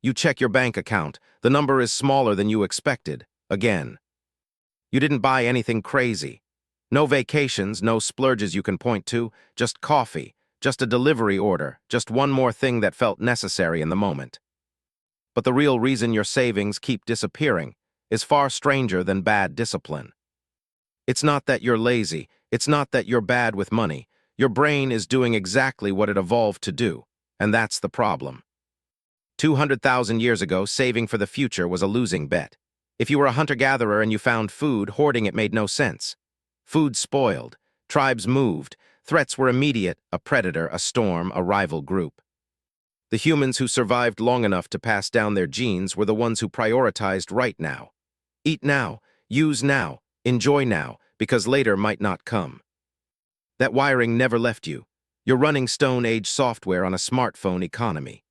You check your bank account. The number is smaller than you expected. Again. You didn't buy anything crazy. No vacations, no splurges you can point to, just coffee, just a delivery order, just one more thing that felt necessary in the moment. But the real reason your savings keep disappearing is far stranger than bad discipline. It's not that you're lazy. It's not that you're bad with money. Your brain is doing exactly what it evolved to do, and that's the problem. 200,000 years ago, saving for the future was a losing bet. If you were a hunter-gatherer and you found food, hoarding it made no sense. Food spoiled, tribes moved, threats were immediate, a predator, a storm, a rival group. The humans who survived long enough to pass down their genes were the ones who prioritized right now. Eat now, use now, enjoy now, because later might not come. That wiring never left you. You're running Stone Age software on a smartphone economy.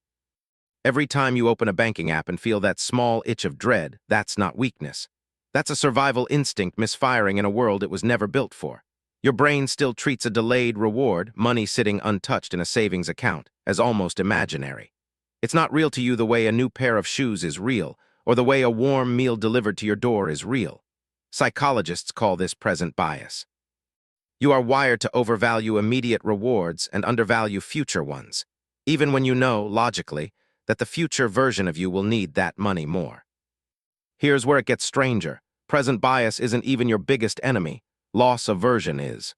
Every time you open a banking app and feel that small itch of dread, that's not weakness. That's a survival instinct misfiring in a world it was never built for. Your brain still treats a delayed reward, money sitting untouched in a savings account, as almost imaginary. It's not real to you the way a new pair of shoes is real, or the way a warm meal delivered to your door is real. Psychologists call this present bias. You are wired to overvalue immediate rewards and undervalue future ones, even when you know, logically, that the future version of you will need that money more. Here's where it gets stranger. Present bias isn't even your biggest enemy. Loss aversion is.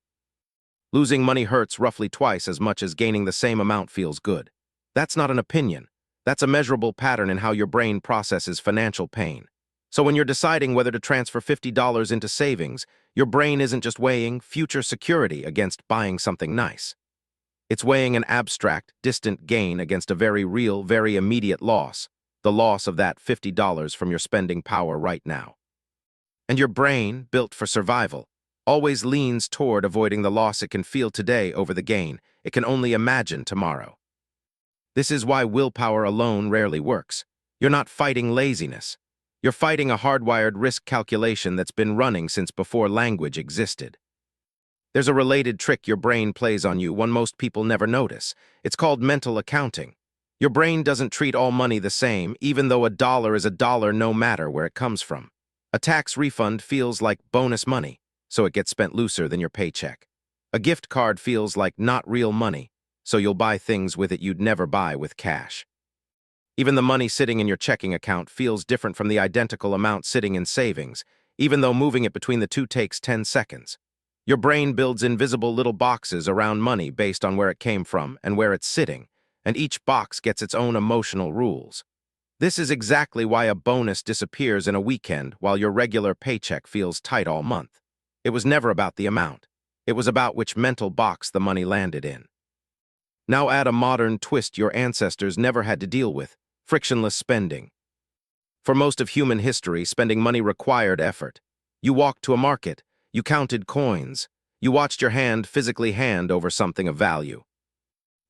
Losing money hurts roughly twice as much as gaining the same amount feels good. That's not an opinion. That's a measurable pattern in how your brain processes financial pain. So when you're deciding whether to transfer $50 into savings, your brain isn't just weighing future security against buying something nice. It's weighing an abstract, distant gain against a very real, very immediate loss, the loss of that $50 from your spending power right now. And your brain, built for survival, always leans toward avoiding the loss it can feel today over the gain it can only imagine tomorrow. This is why willpower alone rarely works. You're not fighting laziness. You're fighting a hardwired risk calculation that's been running since before language existed. There's a related trick your brain plays on you, one most people never notice. It's called mental accounting. Your brain doesn't treat all money the same, even though a dollar is a dollar no matter where it comes from. A tax refund feels like bonus money, so it gets spent looser than your paycheck. A gift card feels like not real money, so you'll buy things with it you'd never buy with cash. Even the money sitting in your checking account feels different from the identical amount sitting in savings, even though moving it between the two takes 10 seconds. Your brain builds invisible little boxes around money based on where it came from and where it's sitting, and each box gets its own emotional rules. This is exactly why a bonus disappears in a weekend while your regular paycheck feels tight all month. It was never about the amount. It was about which mental box the money landed in. Now add a modern twist your ancestors never had to deal with: frictionless spending. For most of human history, spending money required effort. You walked to a market. You counted coins. You watched your hand physically hand over something of value.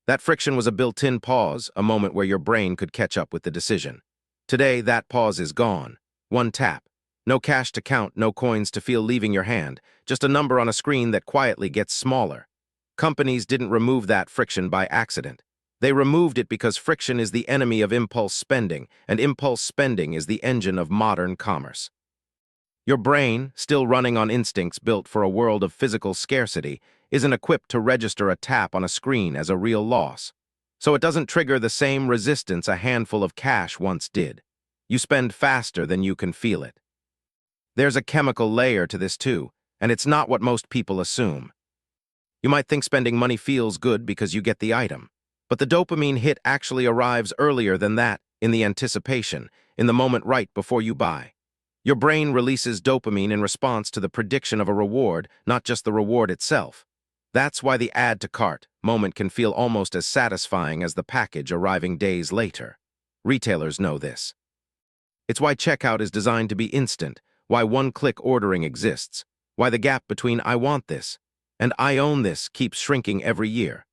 That friction was a built-in pause, a moment where your brain could catch up with the decision. Today, that pause is gone. One tap. No cash to count, no coins to feel leaving your hand, just a number on a screen that quietly gets smaller. Companies didn't remove that friction by accident. They removed it because friction is the enemy of impulse spending, and impulse spending is the engine of modern commerce. Your brain, still running on instincts built for a world of physical scarcity, isn't equipped to register a tap on a screen as a real loss. So it doesn't trigger the same resistance a handful of cash once did. You spend faster than you can feel it. There's a chemical layer to this too, and it's not what most people assume. You might think spending money feels good because you get the item, but the dopamine hit actually arrives earlier than that, in the anticipation, in the moment right before you buy. Your brain releases dopamine in response to the prediction of a reward, not just the reward itself. That's why the add to cart moment can feel almost as satisfying as the package arriving days later. Retailers know this. It's why checkout is designed to be instant, why one-click ordering exists, why the gap between "I want this" and "I own this" keeps shrinking every year.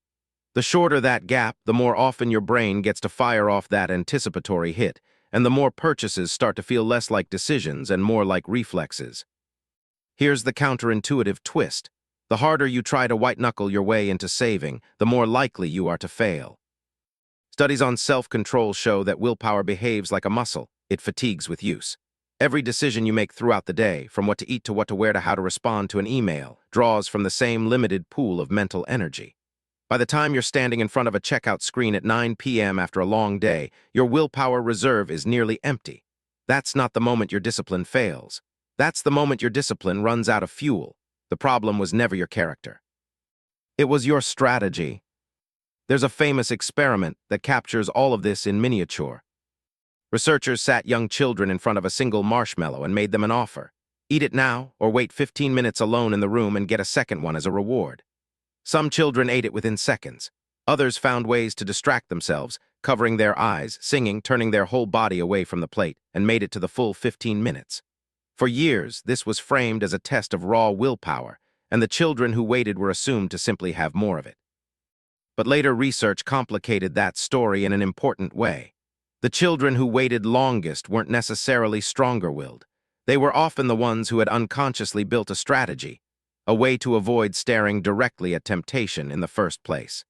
The shorter that gap, the more often your brain gets to fire off that anticipatory hit, and the more purchases start to feel less like decisions and more like reflexes. Here's the counterintuitive twist. The harder you try to white-knuckle your way into saving, the more likely you are to fail. Studies on self-control show that willpower behaves like a muscle. It fatigues with use. Every decision you make throughout the day, from what to eat to what to wear to how to respond to an email, draws from the same limited pool of mental energy. By the time you're standing in front of a checkout screen at 9 p.m. after a long day, your willpower reserve is nearly empty. That's not the moment your discipline fails. That's the moment your discipline runs out of fuel. The problem was never your character. It was your strategy. There's a famous experiment that captures all of this in miniature. Researchers sat young children in front of a single marshmallow and made them an offer. Eat it now, or wait 15 minutes alone in the room and get a second one as a reward. Some children ate it within seconds. Others found ways to distract themselves, covering their eyes, singing, turning their whole body away from the plate, and made it to the full 15 minutes. For years, this was framed as a test of raw willpower, and the children who waited were assumed to simply have more of it. But later research complicated that story in an important way. The children who waited longest weren't necessarily stronger-willed. They were often the ones who had unconsciously built a strategy, a way to avoid staring directly at temptation in the first place.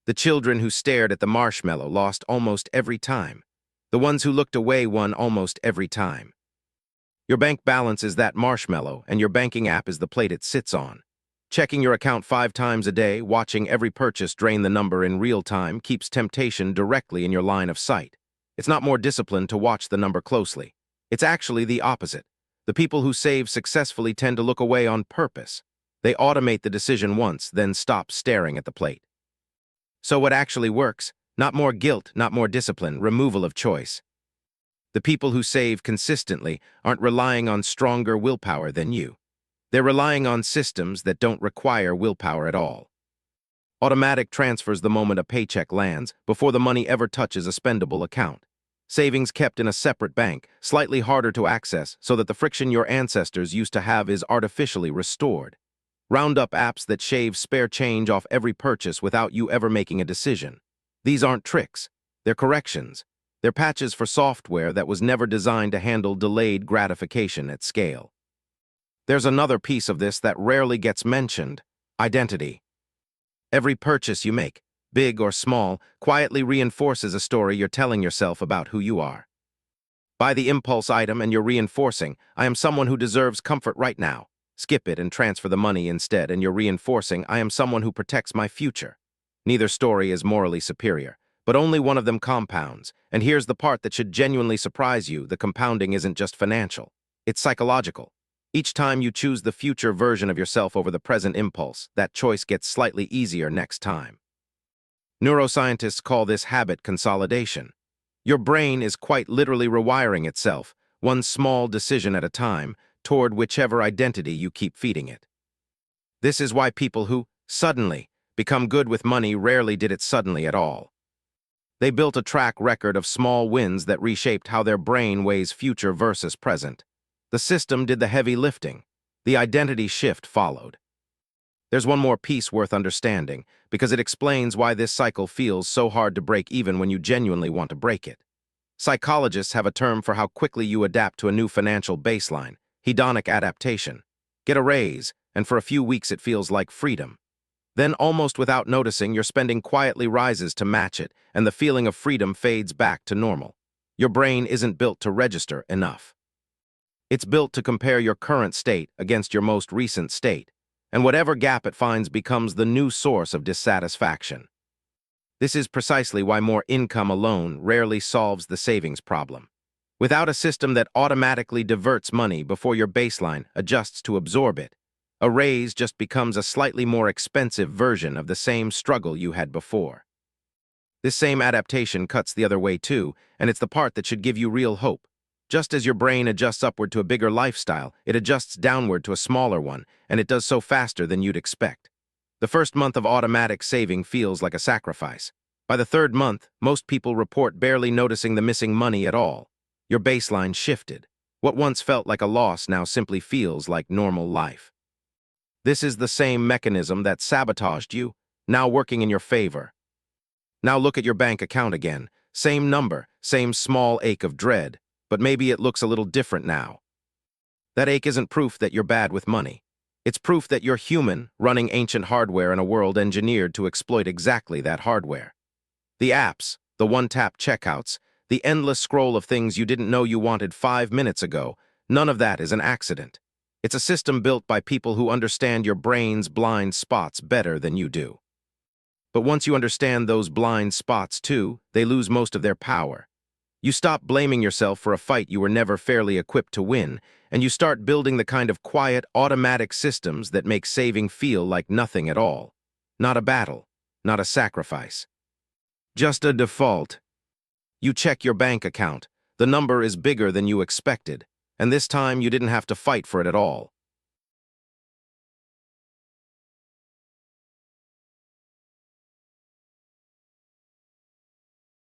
The children who stared at the marshmallow lost almost every time. The ones who looked away won almost every time. Your bank balance is that marshmallow, and your banking app is the plate it sits on. Checking your account 5 times a day, watching every purchase drain the number in real time keeps temptation directly in your line of sight. It's not more disciplined to watch the number closely. It's actually the opposite. The people who save successfully tend to look away on purpose. They automate the decision once, then stop staring at the plate. So what actually works? Not more guilt, not more discipline, removal of choice. The people who save consistently aren't relying on stronger willpower than you. They're relying on systems that don't require willpower at all. Automatic transfers the moment a paycheck lands, before the money ever touches a spendable account. Savings kept in a separate bank, slightly harder to access so that the friction your ancestors used to have is artificially restored. Round-up apps that shave spare change off every purchase without you ever making a decision. These aren't tricks. They're corrections. They're patches for software that was never designed to handle delayed gratification at scale. There's another piece of this that rarely gets mentioned: identity. Every purchase you make, big or small, quietly reinforces a story you're telling yourself about who you are. Buy the impulse item and you're reinforcing, I am someone who deserves comfort right now. Skip it and transfer the money instead, and you're reinforcing, I am someone who protects my future. Neither story is morally superior, but only one of them compounds. And here's the part that should genuinely surprise you: the compounding isn't just financial. It's psychological. Each time you choose the future version of yourself over the present impulse, that choice gets slightly easier next time. Neuroscientists call this habit consolidation. Your brain is quite literally rewiring itself, one small decision at a time, toward whichever identity you keep feeding it. This is why people who, suddenly, become good with money rarely did it suddenly at all. They built a track record of small wins that reshaped how their brain weighs future versus present. The system did the heavy lifting. The identity shift followed. There's one more piece worth understanding, because it explains why this cycle feels so hard to break even when you genuinely want to break it. Psychologists have a term for how quickly you adapt to a new financial baseline: hedonic adaptation. Get a raise, and for a few weeks it feels like freedom. Then, almost without noticing, your spending quietly rises to match it, and the feeling of freedom fades back to normal. Your brain isn't built to register enough. It's built to compare your current state against your most recent state, and whatever gap it finds becomes the new source of dissatisfaction. This is precisely why more income alone rarely solves the savings problem. Without a system that automatically diverts money before your baseline adjusts to absorb it, a raise just becomes a slightly more expensive version of the same struggle you had before. This same adaptation cuts the other way too, and it's the part that should give you real hope. Just as your brain adjusts upward to a bigger lifestyle, it adjusts downward to a smaller one, and it does so faster than you'd expect. The first month of automatic saving feels like a sacrifice. By the third month, most people report barely noticing the missing money at all. Your baseline shifted. What once felt like a loss now simply feels like normal life. This is the same mechanism that sabotaged you, now working in your favor. Now look at your bank account again. Same number, same small ache of dread, but maybe it looks a little different now. That ache isn't proof that you're bad with money. It's proof that you're human, running ancient hardware in a world engineered to exploit exactly that hardware. The apps, the one-tap checkouts, the endless scroll of things you didn't know you wanted 5 minutes ago, none of that is an accident. It's a system built by people who understand your brain's blind spots better than you do. But once you understand those blind spots too, they lose most of their power. You stop blaming yourself for a fight you were never fairly equipped to win, and you start building the kind of quiet, automatic systems that make saving feel like nothing at all. Not a battle, not a sacrifice. Just a default. You check your bank account. The number is bigger than you expected, and this time you didn't have to fight for it at all.